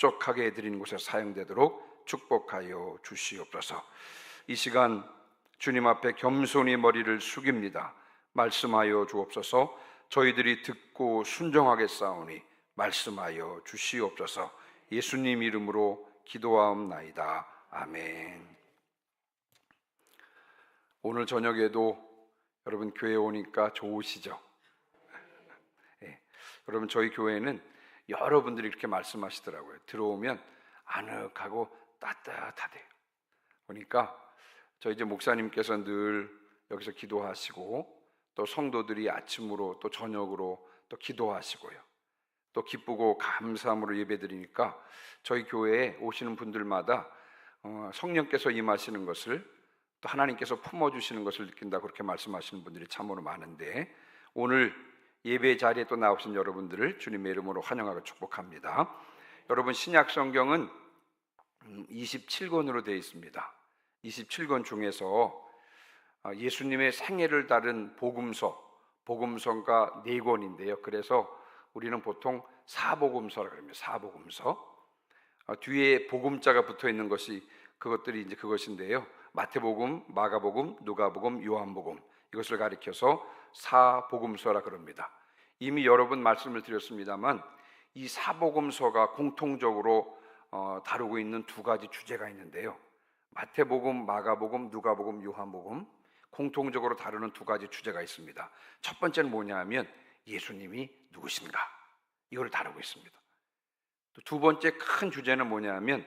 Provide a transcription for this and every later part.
족하게 해드리는 곳에 사용되도록 축복하여 주시옵소서. 이 시간 주님 앞에 겸손히 머리를 숙입니다. 말씀하여 주옵소서. 저희들이 듣고 순종하게 싸우니 말씀하여 주시옵소서. 예수님 이름으로 기도하옵나이다. 아멘. 오늘 저녁에도 여러분 교회 오니까 좋으시죠? 네. 여러분 저희 교회는 여러분들이 이렇게 말씀하시더라고요. 들어오면 아늑하고 따뜻하대요. 그러니까 저희 이제 목사님께서 늘 여기서 기도하시고 또 성도들이 아침으로 또 저녁으로 또 기도하시고요. 또 기쁘고 감사함으로 예배드리니까 저희 교회에 오시는 분들마다 성령께서 임하시는 것을 또 하나님께서 품어주시는 것을 느낀다 그렇게 말씀하시는 분들이 참으로 많은데, 오늘 예배 자리에 또 나오신 여러분들을 주님의 이름으로 환영하고 축복합니다. 여러분 신약 성경은 27권으로 되어 있습니다. 27권 중에서 예수님의 생애를 다룬 복음서가 4권인데요. 그래서 우리는 보통 사복음서라고 합니다. 사복음서. 뒤에 복음자가 붙어 있는 것이 그것들이 이제 그것인데요. 마태복음, 마가복음, 누가복음, 요한복음, 이것을 가리켜서 사복음서라 그럽니다. 이미 여러 번 말씀을 드렸습니다만 이 사복음서가 공통적으로 다루고 있는 두 가지 주제가 있는데요. 마태복음, 마가복음, 누가복음, 요한복음, 공통적으로 다루는 두 가지 주제가 있습니다. 첫 번째는 뭐냐 하면 예수님이 누구신가, 이걸 다루고 있습니다. 또 두 번째 큰 주제는 뭐냐 하면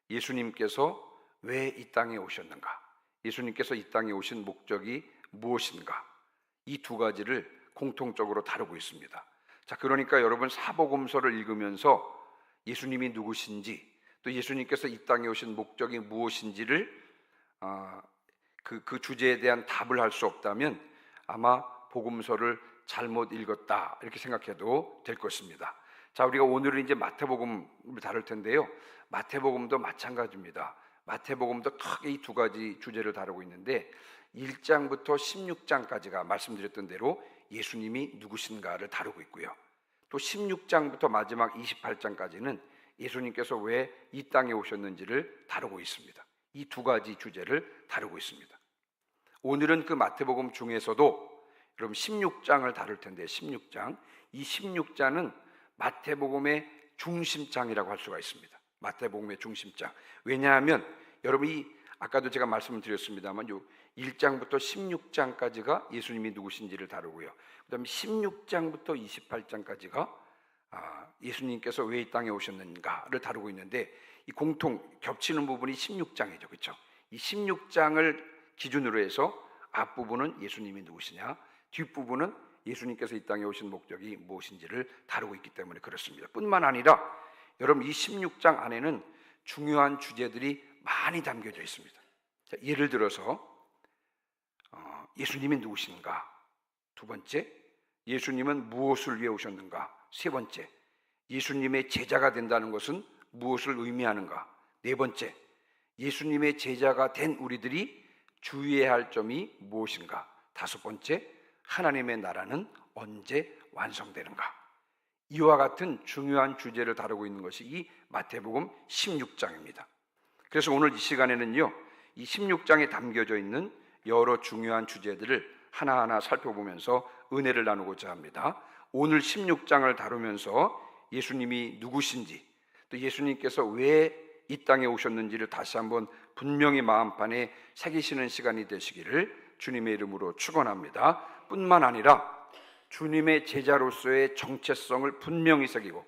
예수님께서 왜 이 땅에 오셨는가, 예수님께서 이 땅에 오신 목적이 무엇인가, 이 두 가지를 공통적으로 다루고 있습니다. 자, 그러니까 여러분 사복음서를 읽으면서 예수님이 누구신지, 또 예수님께서 이 땅에 오신 목적이 무엇인지를 그 주제에 대한 답을 할 수 없다면 아마 복음서를 잘못 읽었다 이렇게 생각해도 될 것입니다. 자, 우리가 오늘은 이제 마태복음을 다룰 텐데요. 마태복음도 마찬가지입니다. 마태복음도 크게 이 두 가지 주제를 다루고 있는데 1장부터 16장까지가 말씀드렸던 대로 예수님이 누구신가를 다루고 있고요. 또 16장부터 마지막 28장까지는 예수님께서 왜 이 땅에 오셨는지를 다루고 있습니다. 이 두 가지 주제를 다루고 있습니다. 오늘은 그 마태복음 중에서도 여러분 16장을 다룰 텐데 16장, 이 16장은 마태복음의 중심장이라고 할 수가 있습니다. 마태복음의 중심장. 왜냐하면 여러분이 아까도 제가 말씀을 드렸습니다만 요 1장부터 16장까지가 예수님이 누구신지를 다루고요. 그 다음에 16장부터 28장까지가 예수님께서 왜 이 땅에 오셨는가를 다루고 있는데, 이 공통 겹치는 부분이 16장이죠. 그렇죠? 이 16장을 기준으로 해서 앞부분은 예수님이 누구시냐, 뒷부분은 예수님께서 이 땅에 오신 목적이 무엇인지를 다루고 있기 때문에 그렇습니다. 뿐만 아니라 여러분 이 16장 안에는 중요한 주제들이 많이 담겨져 있습니다. 자, 예를 들어서 예수님이 누구신가, 두 번째, 예수님은 무엇을 위해 오셨는가, 세 번째, 예수님의 제자가 된다는 것은 무엇을 의미하는가, 네 번째, 예수님의 제자가 된 우리들이 주의해야 할 점이 무엇인가, 다섯 번째, 하나님의 나라는 언제 완성되는가. 이와 같은 중요한 주제를 다루고 있는 것이 이 마태복음 16장입니다. 그래서 오늘 이 시간에는요, 이 16장에 담겨져 있는 여러 중요한 주제들을 하나하나 살펴보면서 은혜를 나누고자 합니다. 오늘 16장을 다루면서 예수님이 누구신지, 또 예수님께서 왜 이 땅에 오셨는지를 다시 한번 분명히 마음판에 새기시는 시간이 되시기를 주님의 이름으로 축원합니다. 뿐만 아니라 주님의 제자로서의 정체성을 분명히 새기고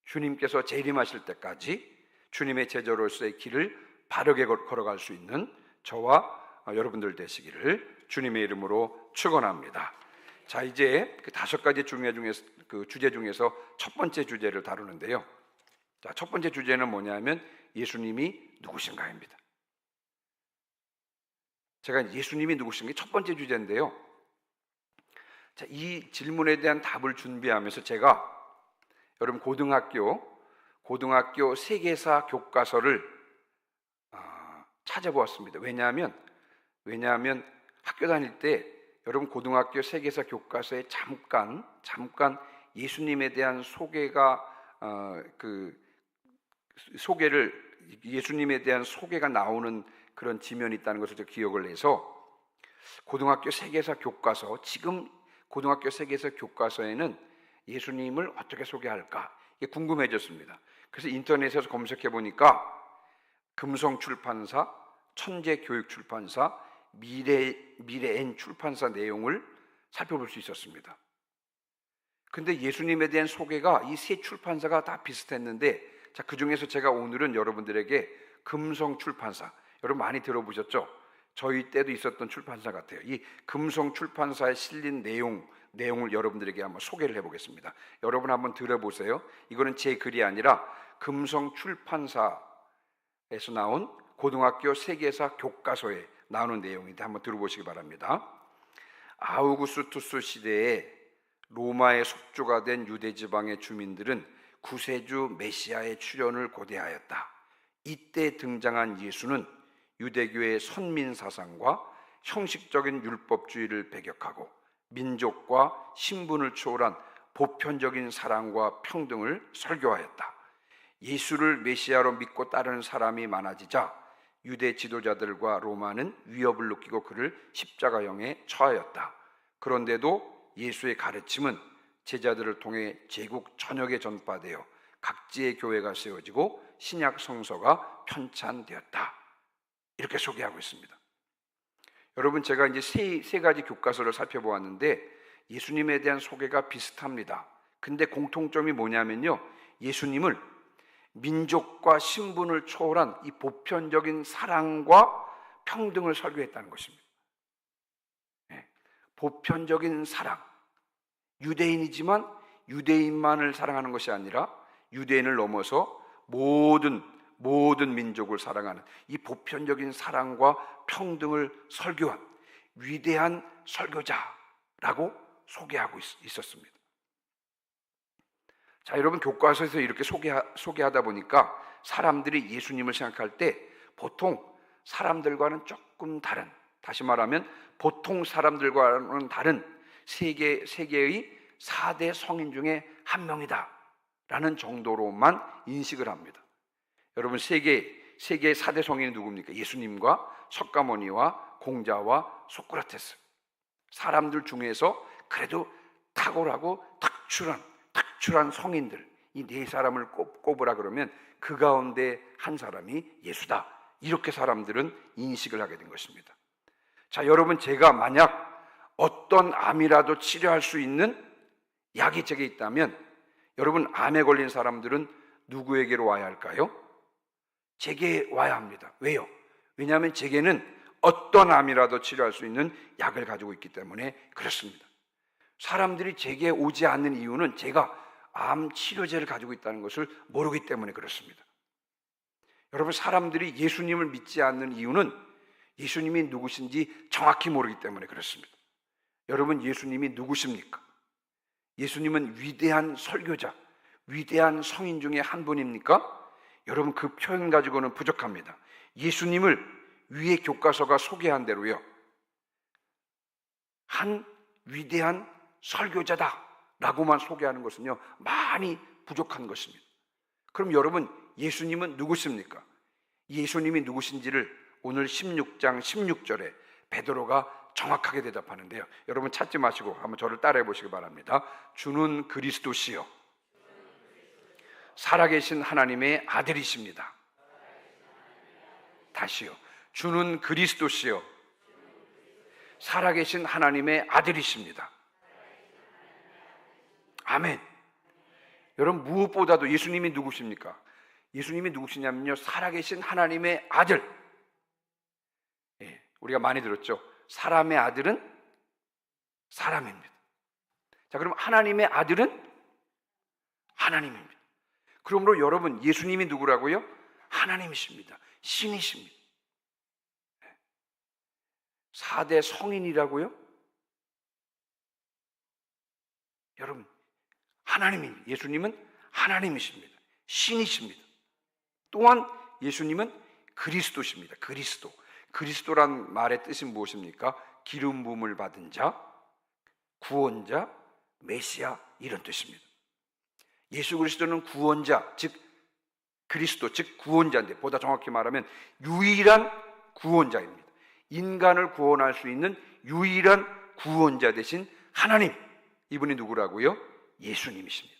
주님께서 재림하실 때까지 주님의 제자로서의 길을 바르게 걸어갈 수 있는 저와 여러분들 되시기를 주님의 이름으로 축원합니다. 자, 이제 그 다섯 가지 주제 중에서 첫 번째 주제를 다루는데요. 자, 첫 번째 주제는 뭐냐면 예수님이 누구신가입니다. 제가 예수님이 누구신가 첫 번째 주제인데요. 자, 이 질문에 대한 답을 준비하면서 제가 여러분 고등학교 세계사 교과서를 찾아보았습니다. 왜냐하면 학교 다닐 때 여러분 고등학교 세계사 교과서에 잠깐 예수님에 대한 소개가 예수님에 대한 소개가 나오는 그런 지면이 있다는 것을 기억을 해서 고등학교 세계사 교과서, 지금 고등학교 세계사 교과서에는 예수님을 어떻게 소개할까 이게 궁금해졌습니다. 그래서 인터넷에서 검색해 보니까 금성출판사, 천재교육출판사, 미래엔 출판사 내용을 살펴볼 수 있었습니다. 근데 예수님에 대한 소개가 이 세 출판사가 다 비슷했는데, 자, 그 중에서 제가 오늘은 여러분들에게 금성출판사, 여러분 많이 들어보셨죠? 저희 때도 있었던 출판사 같아요. 이 금성출판사에 실린 내용을 여러분들에게 한번 소개를 해보겠습니다. 여러분 한번 들어보세요. 이거는 제 글이 아니라 금성출판사에서 나온 고등학교 세계사 교과서에 나오는 내용인데 한번 들어보시기 바랍니다. 아우구스투스 시대에 로마의 속주가 된 유대 지방의 주민들은 구세주 메시아의 출현을 고대하였다. 이때 등장한 예수는 유대교의 선민 사상과 형식적인 율법주의를 배격하고 민족과 신분을 초월한 보편적인 사랑과 평등을 설교하였다. 예수를 메시아로 믿고 따르는 사람이 많아지자 유대 지도자들과 로마는 위협을 느끼고 그를 십자가형에 처하였다. 그런데도 예수의 가르침은 제자들을 통해 제국 전역에 전파되어 각지의 교회가 세워지고 신약 성서가 편찬되었다. 이렇게 소개하고 있습니다. 여러분, 제가 이제 세 가지 교과서를 살펴보았는데 예수님에 대한 소개가 비슷합니다. 근데 공통점이 뭐냐면요, 예수님을 민족과 신분을 초월한 이 보편적인 사랑과 평등을 설교했다는 것입니다. 보편적인 사랑, 유대인이지만 유대인만을 사랑하는 것이 아니라 유대인을 넘어서 모든 민족을 사랑하는 이 보편적인 사랑과 평등을 설교한 위대한 설교자라고 소개하고 있었습니다. 자, 여러분, 교과서에서 이렇게 소개하다 보니까 사람들이 예수님을 생각할 때 보통 사람들과는 조금 다른, 다시 말하면 보통 사람들과는 다른 세계의 4대 성인 중에 한 명이다 라는 정도로만 인식을 합니다. 여러분, 세계의 4대 성인이 누굽니까? 예수님과 석가모니와 공자와 소크라테스. 사람들 중에서 그래도 탁월하고 특출한 성인들, 이 4사람을 꼽으라 그러면 그 가운데 한 사람이 예수다, 이렇게 사람들은 인식을 하게 된 것입니다. 자, 여러분, 제가 만약 어떤 암이라도 치료할 수 있는 약이 제게 있다면 여러분, 암에 걸린 사람들은 누구에게로 와야 할까요? 제게 와야 합니다. 왜요? 왜냐하면 제게는 어떤 암이라도 치료할 수 있는 약을 가지고 있기 때문에 그렇습니다. 사람들이 제게 오지 않는 이유는 제가 암 치료제를 가지고 있다는 것을 모르기 때문에 그렇습니다. 여러분, 사람들이 예수님을 믿지 않는 이유는 예수님이 누구신지 정확히 모르기 때문에 그렇습니다. 여러분, 예수님이 누구십니까? 예수님은 위대한 설교자, 위대한 성인 중에 한 분입니까? 여러분, 그 표현 가지고는 부족합니다. 예수님을 위의 교과서가 소개한 대로요, 한 위대한 설교자다 라고만 소개하는 것은요, 많이 부족한 것입니다. 그럼 여러분, 예수님은 누구십니까? 예수님이 누구신지를 오늘 16장 16절에 베드로가 정확하게 대답하는데요, 여러분 찾지 마시고 한번 저를 따라해 보시기 바랍니다. 주는 그리스도시요 살아계신 하나님의 아들이십니다. 다시요. 주는 그리스도시요 살아계신 하나님의 아들이십니다. 아멘. 여러분, 무엇보다도 예수님이 누구십니까? 예수님이 누구시냐면요, 살아계신 하나님의 아들. 우리가 많이 들었죠. 사람의 아들은 사람입니다. 자, 그럼 하나님의 아들은 하나님입니다. 그러므로 여러분, 예수님이 누구라고요? 하나님이십니다. 신이십니다. 4대 성인이라고요? 여러분, 하나님입니다. 예수님은 하나님이십니다. 신이십니다. 또한 예수님은 그리스도십니다. 그리스도란 말의 뜻이 무엇입니까? 기름 부음을 받은 자, 구원자, 메시아, 이런 뜻입니다. 예수 그리스도는 구원자, 즉 그리스도, 즉 구원자인데, 보다 정확히 말하면 유일한 구원자입니다. 인간을 구원할 수 있는 유일한 구원자 되신 하나님, 이분이 누구라고요? 예수님이십니다.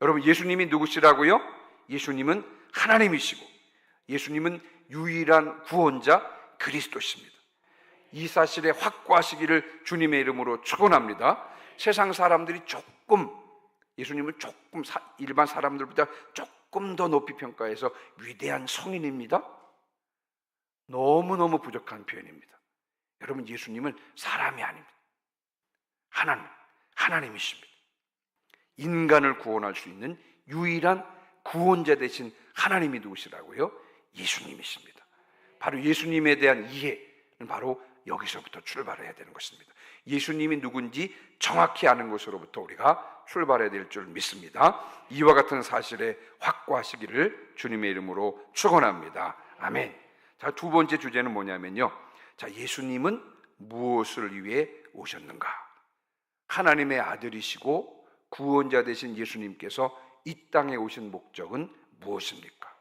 여러분, 예수님이 누구시라고요? 예수님은 하나님이시고 예수님은 유일한 구원자 그리스도십니다. 이 사실에 확고하시기를 주님의 이름으로 축원합니다. 세상 사람들이 예수님을 조금 일반 사람들보다 조금 더 높이 평가해서 위대한 성인입니다. 너무너무 부족한 표현입니다. 여러분, 예수님은 사람이 아닙니다. 하나님이십니다. 인간을 구원할 수 있는 유일한 구원자 되신 하나님이 누구시라고요? 예수님이십니다. 바로 예수님에 대한 이해는 바로 여기서부터 출발해야 되는 것입니다. 예수님이 누군지 정확히 아는 것으로부터 우리가 출발해야 될 줄 믿습니다. 이와 같은 사실에 확고하시기를 주님의 이름으로 축원합니다. 아멘. 자, 두 번째 주제는 뭐냐면요. 자, 예수님은 무엇을 위해 오셨는가? 하나님의 아들이시고 구원자 되신 예수님께서 이 땅에 오신 목적은 무엇입니까?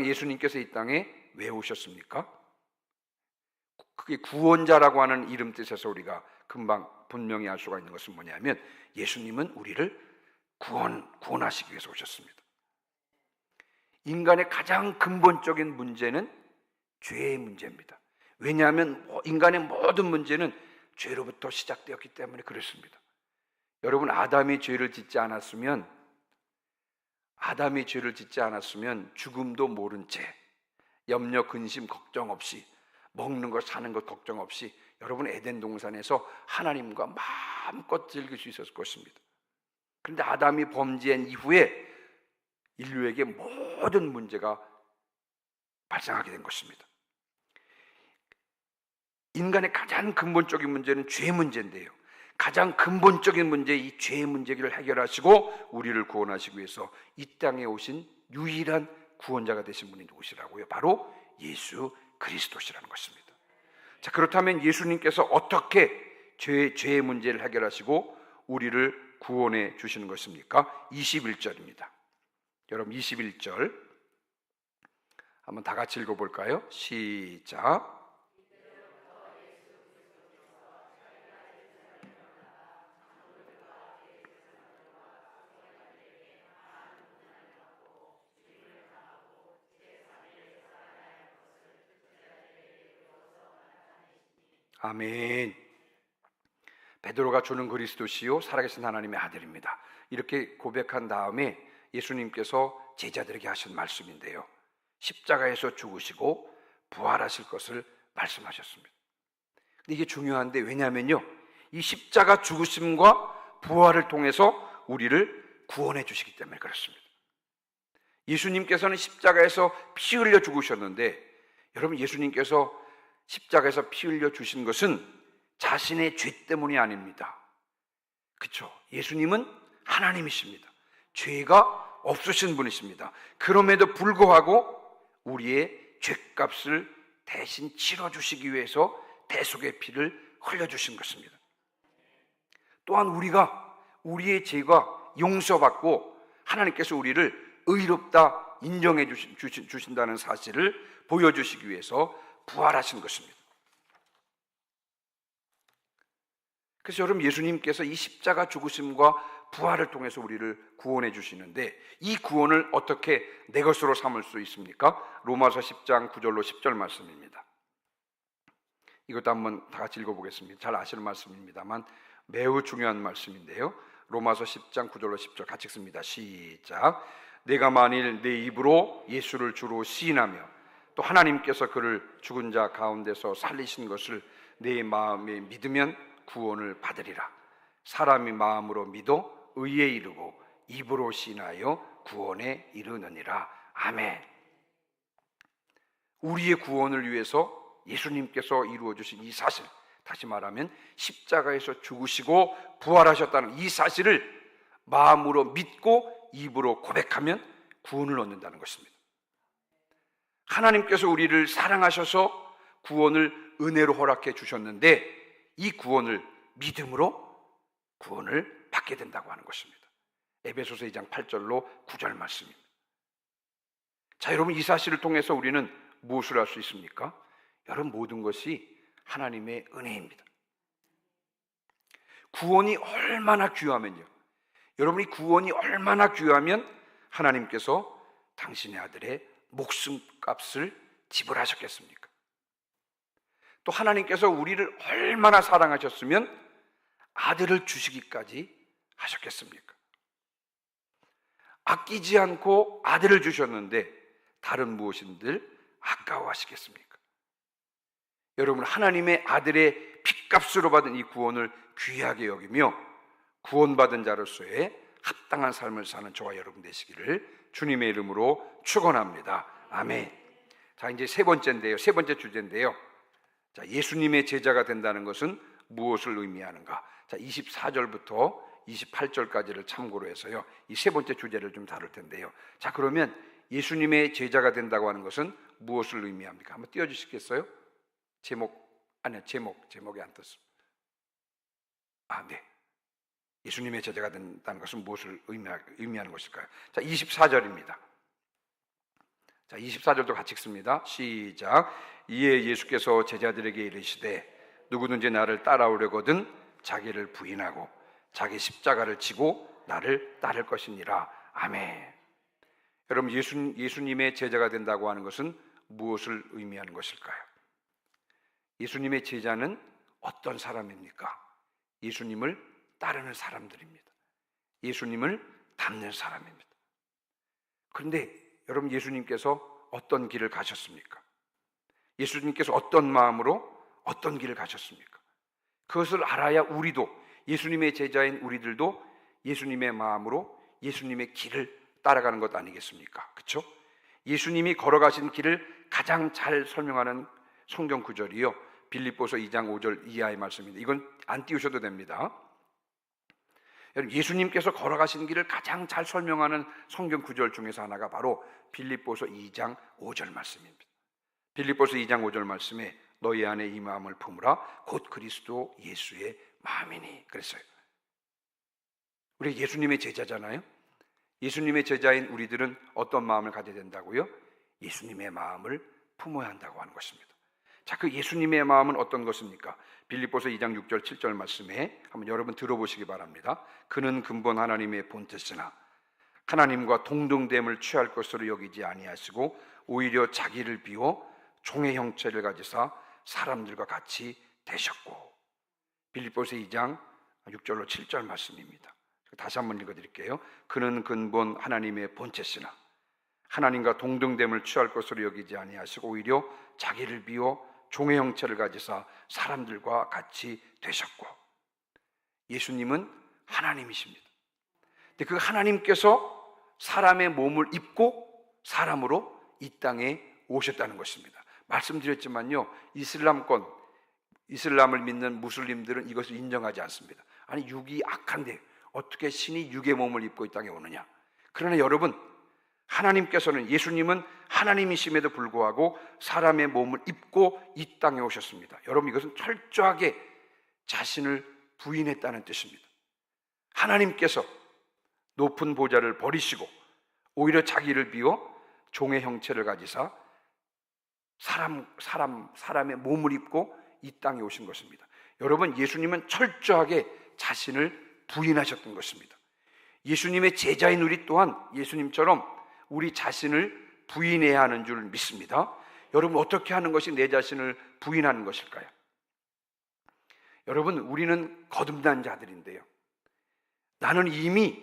예수님께서 이 땅에 왜 오셨습니까? 그게 구원자라고 하는 이름 뜻에서 우리가 금방 분명히 알 수가 있는 것은 뭐냐면 예수님은 우리를 구원하시기 위해서 오셨습니다. 인간의 가장 근본적인 문제는 죄의 문제입니다. 왜냐하면 인간의 모든 문제는 죄로부터 시작되었기 때문에 그렇습니다. 여러분, 아담이 죄를 짓지 않았으면 죽음도 모른 채 염려, 근심, 걱정 없이 먹는 것, 사는 것 걱정 없이 여러분 에덴 동산에서 하나님과 마음껏 즐길 수 있었을 것입니다. 그런데 아담이 범죄한 이후에 인류에게 모든 문제가 발생하게 된 것입니다. 인간의 가장 근본적인 문제는 죄 문제인데요. 가장 근본적인 문제, 이 죄의 문제를 해결하시고 우리를 구원하시기 위해서 이 땅에 오신 유일한 구원자가 되신 분이 누구시라고요? 바로 예수 그리스도시라는 것입니다. 자, 그렇다면 예수님께서 어떻게 죄의 문제를 해결하시고 우리를 구원해 주시는 것입니까? 21절입니다. 여러분, 21절 한번 다 같이 읽어볼까요? 시작. 아멘. 베드로가 주는 그리스도시요 살아계신 하나님의 아들입니다. 이렇게 고백한 다음에 예수님께서 제자들에게 하신 말씀인데요, 십자가에서 죽으시고 부활하실 것을 말씀하셨습니다. 근데 이게 중요한데, 왜냐하면요, 이 십자가 죽으심과 부활을 통해서 우리를 구원해 주시기 때문에 그렇습니다. 예수님께서는 십자가에서 피 흘려 죽으셨는데, 여러분, 예수님께서 십자가에서 피 흘려 주신 것은 자신의 죄 때문이 아닙니다. 그렇죠? 예수님은 하나님이십니다. 죄가 없으신 분이십니다. 그럼에도 불구하고 우리의 죄값을 대신 치러주시기 위해서 대속의 피를 흘려주신 것입니다. 또한 우리의 죄가 용서받고 하나님께서 우리를 의롭다 인정해 주신다는 사실을 보여주시기 위해서 부활하신 것입니다. 그래서 여러분, 예수님께서 이 십자가 죽으심과 부활을 통해서 우리를 구원해 주시는데, 이 구원을 어떻게 내 것으로 삼을 수 있습니까? 로마서 10장 9절로 10절 말씀입니다. 이것도 한번 다 같이 읽어보겠습니다. 잘 아시는 말씀입니다만 매우 중요한 말씀인데요, 로마서 10장 9절로 10절 같이 읽습니다. 시작. 내가 만일 내 입으로 예수를 주로 시인하며 또 하나님께서 그를 죽은 자 가운데서 살리신 것을 내 마음에 믿으면 구원을 받으리라. 사람이 마음으로 믿어 의에 이르고 입으로 시인하여 구원에 이르느니라. 아멘. 우리의 구원을 위해서 예수님께서 이루어주신 이 사실, 다시 말하면 십자가에서 죽으시고 부활하셨다는 이 사실을 마음으로 믿고 입으로 고백하면 구원을 얻는다는 것입니다. 하나님께서 우리를 사랑하셔서 구원을 은혜로 허락해 주셨는데, 이 구원을 믿음으로 구원을 받게 된다고 하는 것입니다. 에베소서 2장 8절로 9절 말씀입니다. 자, 여러분, 이 사실을 통해서 우리는 무엇을 할 수 있습니까? 여러분, 모든 것이 하나님의 은혜입니다. 구원이 얼마나 귀하면요, 여러분이 구원이 얼마나 귀하면 하나님께서 당신의 아들의 목숨값을 지불하셨겠습니까? 또 하나님께서 우리를 얼마나 사랑하셨으면 아들을 주시기까지 하셨겠습니까? 아끼지 않고 아들을 주셨는데 다른 무엇인들 아까워하시겠습니까? 여러분, 하나님의 아들의 핏값으로 받은 이 구원을 귀하게 여기며 구원받은 자로서의 합당한 삶을 사는 저와 여러분 되시기를 주님의 이름으로 축원합니다. 아멘. 자, 이제 세 번째 주제인데요. 자, 예수님의 제자가 된다는 것은 무엇을 의미하는가? 자, 24절부터 28절까지를 참고로 해서요, 이 세 번째 주제를 좀 다룰 텐데요. 자, 그러면 예수님의 제자가 된다고 하는 것은 무엇을 의미합니까? 한번 띄워주시겠어요? 제목이 안 떴습니다. 네. 예수님의 제자가 된다는 것은 무엇을 의미하는 것일까요? 자, 24절입니다. 자, 24절도 같이 읽습니다. 시작. 이에 예수께서 제자들에게 이르시되 누구든지 나를 따라오려거든 자기를 부인하고 자기 십자가를 지고 나를 따를 것이니라. 아멘. 여러분, 예수님의 제자가 된다고 하는 것은 무엇을 의미하는 것일까요? 예수님의 제자는 어떤 사람입니까? 예수님을 따르는 사람들입니다. 예수님을 닮는 사람입니다. 그런데 여러분, 예수님께서 어떤 길을 가셨습니까? 예수님께서 어떤 마음으로 어떤 길을 가셨습니까? 그것을 알아야 우리도, 예수님의 제자인 우리들도 예수님의 마음으로 예수님의 길을 따라가는 것 아니겠습니까? 그렇죠? 예수님이 걸어가신 길을 가장 잘 설명하는 성경 구절이요, 빌립보서 2장 5절 이하의 말씀입니다. 이건 안 띄우셔도 됩니다. 여러분, 예수님께서 걸어가신 길을 가장 잘 설명하는 성경 구절 중에서 하나가 바로 빌립보서 2장 5절 말씀입니다. 빌립보서 2장 5절 말씀에 너희 안에 이 마음을 품으라 곧 그리스도 예수의 마음이니 그랬어요. 우리 예수님의 제자잖아요. 예수님의 제자인 우리들은 어떤 마음을 가져야 된다고요? 예수님의 마음을 품어야 한다고 하는 것입니다. 자, 그 예수님의 마음은 어떤 것입니까? 빌립보서 2장 6절 7절 말씀에 한번 여러분 들어보시기 바랍니다. 그는 근본 하나님의 본뜻이나 하나님과 동등됨을 취할 것으로 여기지 아니하시고 오히려 자기를 비워 종의 형체를 가지사 사람들과 같이 되셨고. 빌립보서 2장 6절로 7절 말씀입니다. 다시 한번 읽어드릴게요. 그는 근본 하나님의 본체시나 하나님과 동등됨을 취할 것으로 여기지 아니하시고 오히려 자기를 비워 종의 형체를 가지사 사람들과 같이 되셨고. 예수님은 하나님이십니다. 근데 그 하나님께서 사람의 몸을 입고 사람으로 이 땅에 오셨다는 것입니다. 말씀드렸지만요, 이슬람을 믿는 무슬림들은 이것을 인정하지 않습니다. 아니, 육이 악한데 어떻게 신이 육의 몸을 입고 이 땅에 오느냐. 그러나 여러분, 하나님께서는, 예수님은 하나님이심에도 불구하고 사람의 몸을 입고 이 땅에 오셨습니다. 여러분, 이것은 철저하게 자신을 부인했다는 뜻입니다. 하나님께서 높은 보좌를 버리시고 오히려 자기를 비워 종의 형체를 가지사 사람의 몸을 입고 이 땅에 오신 것입니다. 여러분, 예수님은 철저하게 자신을 부인하셨던 것입니다. 예수님의 제자인 우리 또한 예수님처럼 우리 자신을 부인해야 하는 줄 믿습니다. 여러분, 어떻게 하는 것이 내 자신을 부인하는 것일까요? 여러분, 우리는 거듭난 자들인데요, 나는 이미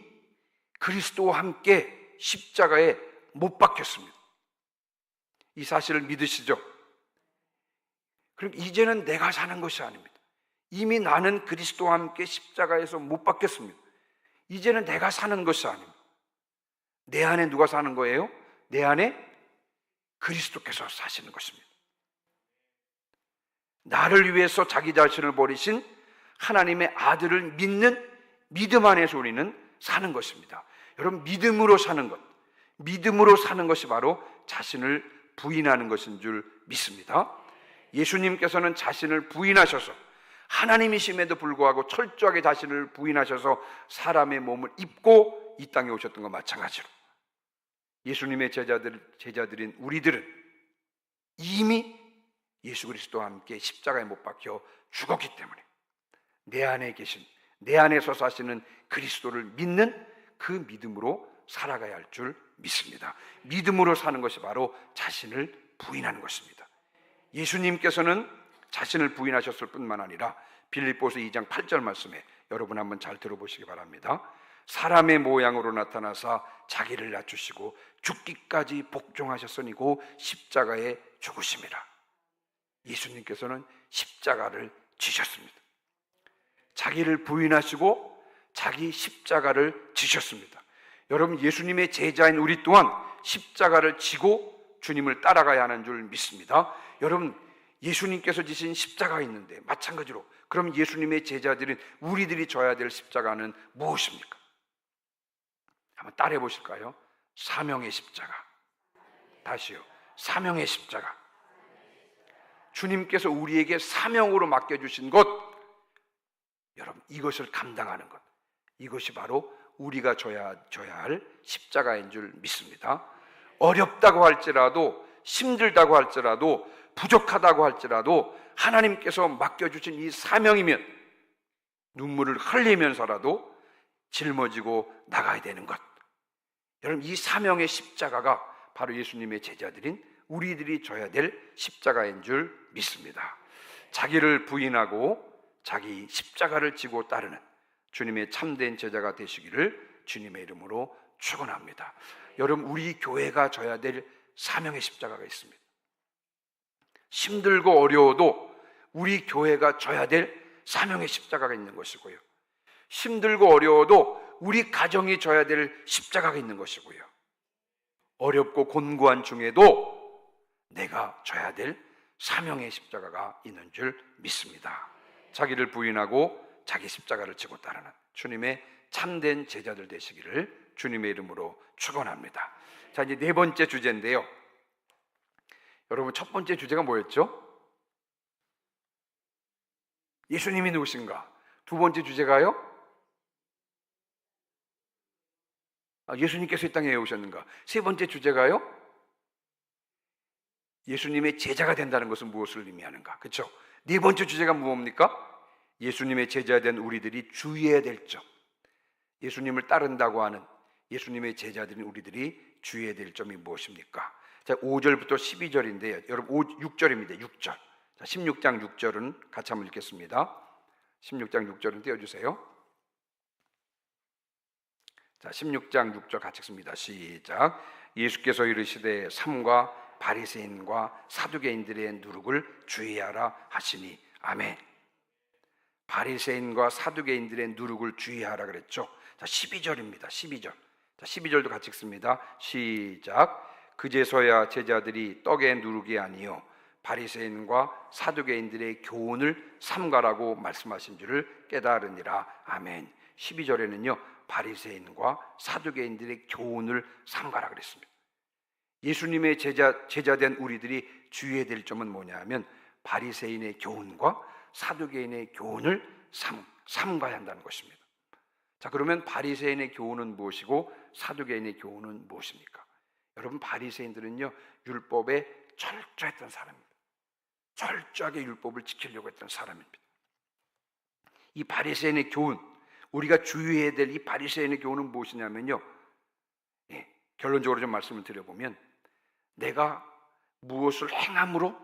그리스도와 함께 십자가에 못 박혔습니다. 이 사실을 믿으시죠? 그럼 이제는 내가 사는 것이 아닙니다. 이미 나는 그리스도와 함께 십자가에서 못 박혔습니다. 이제는 내가 사는 것이 아닙니다. 내 안에 누가 사는 거예요? 내 안에 그리스도께서 사시는 것입니다. 나를 위해서 자기 자신을 버리신 하나님의 아들을 믿는 믿음 안에서 우리는 사는 것입니다. 여러분, 믿음으로 사는 것이 바로 자신을 부인하는 것인 줄 믿습니다. 예수님께서는 자신을 부인하셔서 하나님이심에도 불구하고 철저하게 자신을 부인하셔서 사람의 몸을 입고 지고 이 땅에 오셨던 것 마찬가지로 예수님의 제자들인 우리들은 이미 예수 그리스도와 함께 십자가에 못 박혀 죽었기 때문에 내 안에 계신, 내 안에서 사시는 그리스도를 믿는 그 믿음으로 살아가야 할 줄 믿습니다. 믿음으로 사는 것이 바로 자신을 부인하는 것입니다. 예수님께서는 자신을 부인하셨을 뿐만 아니라 빌립보서 2장 8절 말씀에 여러분 한번 잘 들어보시기 바랍니다. 사람의 모양으로 나타나사 자기를 낮추시고 죽기까지 복종하셨으니고 십자가에 죽으심이라. 예수님께서는 십자가를 지셨습니다. 자기를 부인하시고 자기 십자가를 지셨습니다. 여러분, 예수님의 제자인 우리 또한 십자가를 지고 주님을 따라가야 하는 줄 믿습니다. 여러분, 예수님께서 지신 십자가가 있는데 마찬가지로 그럼 예수님의 제자들인 우리들이 져야 될 십자가는 무엇입니까? 한번 따라해 보실까요? 사명의 십자가. 다시요. 사명의 십자가. 주님께서 우리에게 사명으로 맡겨주신 것, 여러분, 이것을 감당하는 것, 이것이 바로 우리가 져야 할 십자가인 줄 믿습니다. 어렵다고 할지라도, 힘들다고 할지라도, 부족하다고 할지라도 하나님께서 맡겨주신 이 사명이면 눈물을 흘리면서라도 짊어지고 나가야 되는 것. 여러분, 이 사명의 십자가가 바로 예수님의 제자들인 우리들이 져야 될 십자가인 줄 믿습니다. 자기를 부인하고 자기 십자가를 지고 따르는 주님의 참된 제자가 되시기를 주님의 이름으로 축원합니다. 여러분, 우리 교회가 져야 될 사명의 십자가가 있습니다. 힘들고 어려워도 우리 교회가 져야 될 사명의 십자가가 있는 것이고요. 힘들고 어려워도 우리 가정이 져야 될 십자가가 있는 것이고요. 어렵고 곤고한 중에도 내가 져야 될 사명의 십자가가 있는 줄 믿습니다. 자기를 부인하고 자기 십자가를 지고 따르는 주님의 참된 제자들 되시기를 주님의 이름으로 축원합니다. 자, 이제 네 번째 주제인데요. 여러분, 첫 번째 주제가 뭐였죠? 예수님이 누구신가? 두 번째 주제가요? 예수님께서 이 땅에 왜 오셨는가? 세 번째 주제가요? 예수님의 제자가 된다는 것은 무엇을 의미하는가? 그렇죠? 네 번째 주제가 무엇입니까? 예수님의 제자 된 우리들이 주의해야 될 점, 예수님을 따른다고 하는 예수님의 제자들인 우리들이 주의해야 될 점이 무엇입니까? 자, 5절부터 12절인데요. 여러분, 6절입니다. 6절. 자, 16장 6절은 같이 한번 읽겠습니다. 16장 6절은 띄워주세요. 자, 16장 6절 같이 읽습니다. 시작. 예수께서 이르시되 삼가 바리새인과 사두개인들의 누룩을 주의하라 하시니. 아멘. 바리새인과 사두개인들의 누룩을 주의하라 그랬죠. 자, 12절입니다. 12절. 자, 12절도 같이 읽습니다. 시작. 그제서야 제자들이 떡의 누룩이 아니요 바리새인과 사두개인들의 교훈을 삼가라고 말씀하신 줄을 깨달으니라. 아멘. 12절에는요 바리새인과 사두개인들의 교훈을 삼가라 그랬습니다. 예수님의 제자된 우리들이 주의해야 될 점은 뭐냐면 바리새인의 교훈과 사두개인의 교훈을 삼가야 한다는 것입니다. 자, 그러면 바리새인의 교훈은 무엇이고 사두개인의 교훈은 무엇입니까? 여러분, 바리새인들은요 율법에 철저했던 사람입니다. 철저하게 율법을 지키려고 했던 사람입니다. 이 바리새인의 교훈, 우리가 주의해야 될 이 바리새인의 교훈은 무엇이냐면요, 결론적으로 좀 말씀을 드려보면 내가 무엇을 행함으로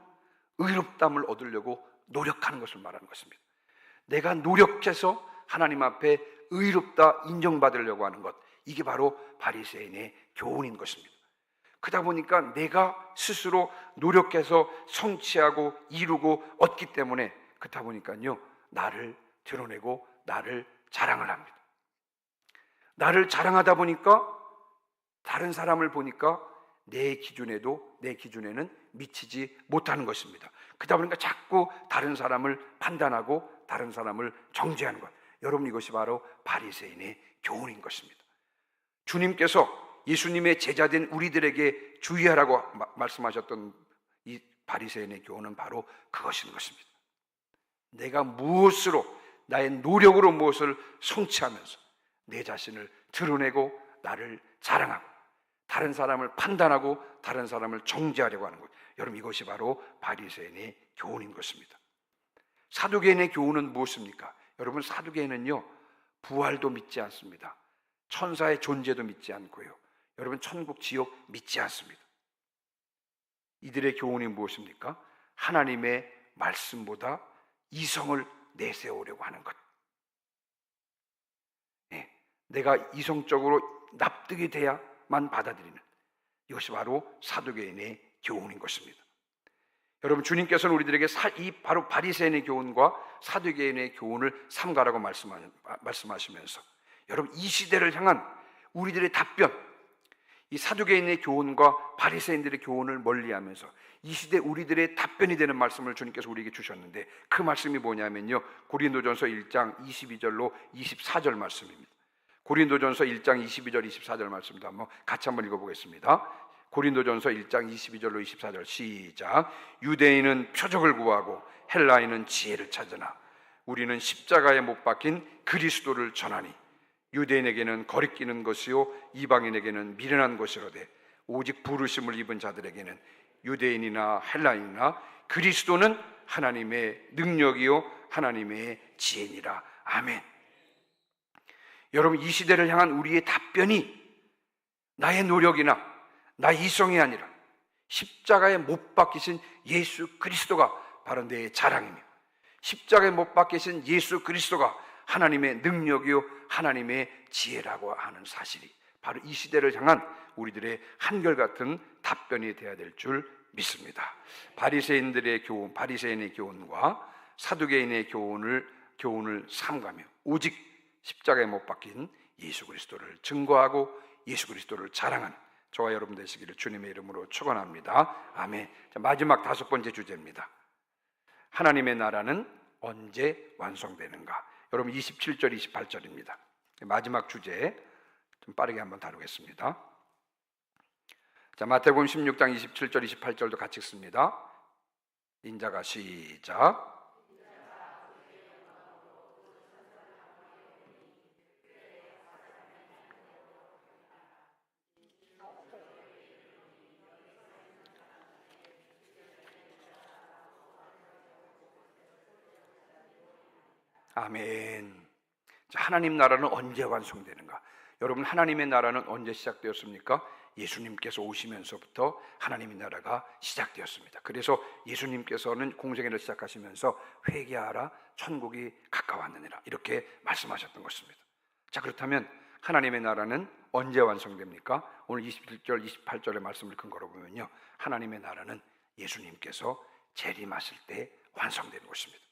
의롭담을 얻으려고 노력하는 것을 말하는 것입니다. 내가 노력해서 하나님 앞에 의롭다 인정받으려고 하는 것, 이게 바로 바리새인의 교훈인 것입니다. 그러다 보니까 내가 스스로 노력해서 성취하고 이루고 얻기 때문에 그러다 보니까요 나를 드러내고 나를 자랑을 합니다. 나를 자랑하다 보니까 다른 사람을 보니까 내 기준에는 미치지 못하는 것입니다. 그러다 보니까 자꾸 다른 사람을 판단하고 다른 사람을 정죄하는 것, 여러분, 이것이 바로 바리새인의 교훈인 것입니다. 주님께서 예수님의 제자된 우리들에게 주의하라고 말씀하셨던 이 바리새인의 교훈은 바로 그것인 것입니다. 내가 무엇으로, 나의 노력으로 무엇을 성취하면서 내 자신을 드러내고 나를 자랑하고 다른 사람을 판단하고 다른 사람을 정죄하려고 하는 것. 여러분, 이것이 바로 바리새인의 교훈인 것입니다. 사두개인의 교훈은 무엇입니까? 여러분, 사두개인은요, 부활도 믿지 않습니다. 천사의 존재도 믿지 않고요, 여러분, 천국 지옥 믿지 않습니다. 이들의 교훈이 무엇입니까? 하나님의 말씀보다 이성을 내세우려고 하는 것. 내가 이성적으로 납득이 돼야만 받아들이는, 이것이 바로 사두개인의 교훈인 것입니다. 여러분, 주님께서는 우리들에게 이 바로 바리새인의 교훈과 사두개인의 교훈을 삼가라고 말씀하시면서, 여러분, 이 시대를 향한 우리들의 답변, 이 사두개인의 교훈과 바리새인들의 교훈을 멀리하면서 이 시대 우리들의 답변이 되는 말씀을 주님께서 우리에게 주셨는데, 그 말씀이 뭐냐면요, 고린도전서 1장 22절로 24절 말씀입니다. 고린도전서 1장 22절 24절 말씀도 같이 한번 읽어보겠습니다. 고린도전서 1장 22절로 24절 시작. 유대인은 표적을 구하고 헬라인은 지혜를 찾으나 우리는 십자가에 못 박힌 그리스도를 전하니 유대인에게는 거리끼는 것이요 이방인에게는 미련한 것이로되 오직 부르심을 입은 자들에게는 유대인이나 헬라인이나 그리스도는 하나님의 능력이요 하나님의 지혜니라. 아멘. 여러분, 이 시대를 향한 우리의 답변이 나의 노력이나 나의 이성이 아니라 십자가에 못 박히신 예수 그리스도가 바로 내 자랑이며, 십자가에 못 박히신 예수 그리스도가 하나님의 능력이요 하나님의 지혜라고 하는 사실이 바로 이 시대를 향한 우리들의 한결같은 답변이 되어야 될 줄 믿습니다. 바리새인들의 교훈, 바리새인의 교훈과 사두개인의 교훈을 삼가며 오직 십자가에 못 박힌 예수 그리스도를 증거하고 예수 그리스도를 자랑하는 저와 여러분 되시기를 주님의 이름으로 축원합니다. 아멘. 자, 마지막 5번째 주제입니다. 하나님의 나라는 언제 완성되는가? 여러분, 27절 28절입니다. 마지막 주제 좀 빠르게 한번 다루겠습니다. 자, 마태복음 16장 27절 28절도 같이 읽습니다. 인자가 시작. 아멘. 자, 하나님 나라는 언제 완성되는가? 여러분, 하나님의 나라는 언제 시작되었습니까? 예수님께서 오시면서부터 하나님의 나라가 시작되었습니다. 그래서 예수님께서는 공생애를 시작하시면서 회개하라, 천국이 가까웠느니라, 이렇게 말씀하셨던 것입니다. 자, 그렇다면 하나님의 나라는 언제 완성됩니까? 오늘 27절 28절의 말씀을 근거로 보면요, 하나님의 나라는 예수님께서 재림하실 때 완성되는 것입니다.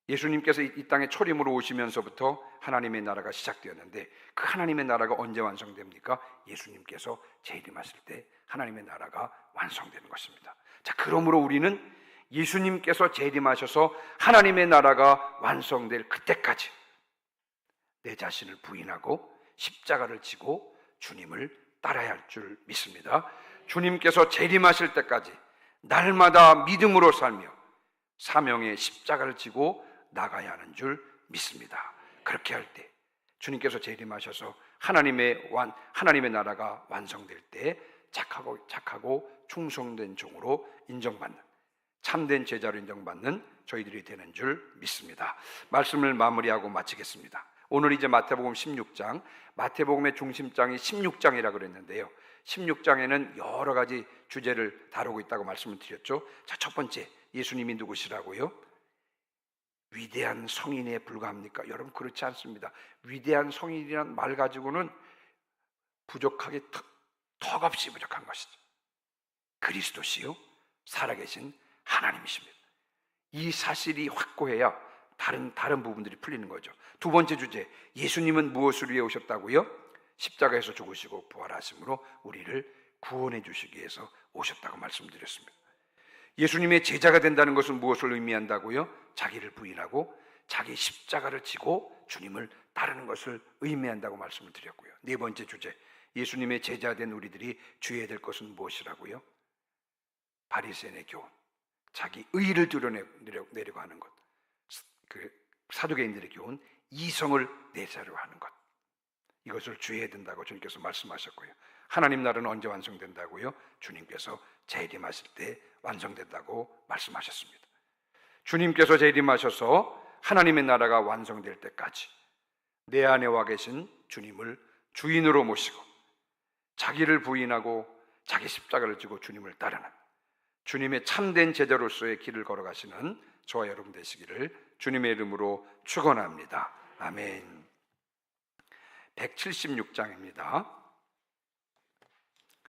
예수님께서 이 땅에 초림으로 오시면서부터 하나님의 나라가 시작되었는데, 그 하나님의 나라가 언제 완성됩니까? 예수님께서 재림하실 때 하나님의 나라가 완성되는 것입니다. 자, 그러므로 우리는 예수님께서 재림하셔서 하나님의 나라가 완성될 그때까지 내 자신을 부인하고 십자가를 지고 주님을 따라야 할 줄 믿습니다. 주님께서 재림하실 때까지 날마다 믿음으로 살며 사명의 십자가를 지고 나가야 하는 줄 믿습니다. 그렇게 할 때 주님께서 재림하셔서 하나님의 나라가 완성될 때 착하고 충성된 종으로 인정받는, 참된 제자로 인정받는 저희들이 되는 줄 믿습니다. 말씀을 마무리하고 마치겠습니다. 오늘 이제 마태복음 16장, 마태복음의 중심장이 16장이라고 그랬는데요, 16장에는 여러 가지 주제를 다루고 있다고 말씀을 드렸죠. 자, 첫 번째, 예수님이 누구시라고요? 위대한 성인에 불과합니까? 여러분, 그렇지 않습니다. 위대한 성인이라는 말 가지고는 부족하게 턱없이 부족한 것이죠. 그리스도시요 살아계신 하나님이십니다. 이 사실이 확고해야 다른 부분들이 풀리는 거죠. 두 번째 주제, 예수님은 무엇을 위해 오셨다고요? 십자가에서 죽으시고 부활하심으로 우리를 구원해 주시기 위해서 오셨다고 말씀드렸습니다. 예수님의 제자가 된다는 것은 무엇을 의미한다고요? 자기를 부인하고 자기 십자가를 지고 주님을 따르는 것을 의미한다고 말씀을 드렸고요. 네 번째 주제, 예수님의 제자 된 우리들이 주의해야 될 것은 무엇이라고요? 바리새인의 교훈, 자기 의를 드러내려고 하는 것, 그 사두개인들의 교훈, 이성을 내세우려고 하는 것. 이것을 주의해야 된다고 주님께서 말씀하셨고요. 하나님 나라는 언제 완성된다고요? 주님께서 재림하실 때 완성된다고 말씀하셨습니다. 주님께서 재림하셔서 하나님의 나라가 완성될 때까지 내 안에 와 계신 주님을 주인으로 모시고 자기를 부인하고 자기 십자가를 지고 주님을 따르는 주님의 참된 제자로서의 길을 걸어가시는 저와 여러분 되시기를 주님의 이름으로 축원합니다. 아멘. 176장입니다.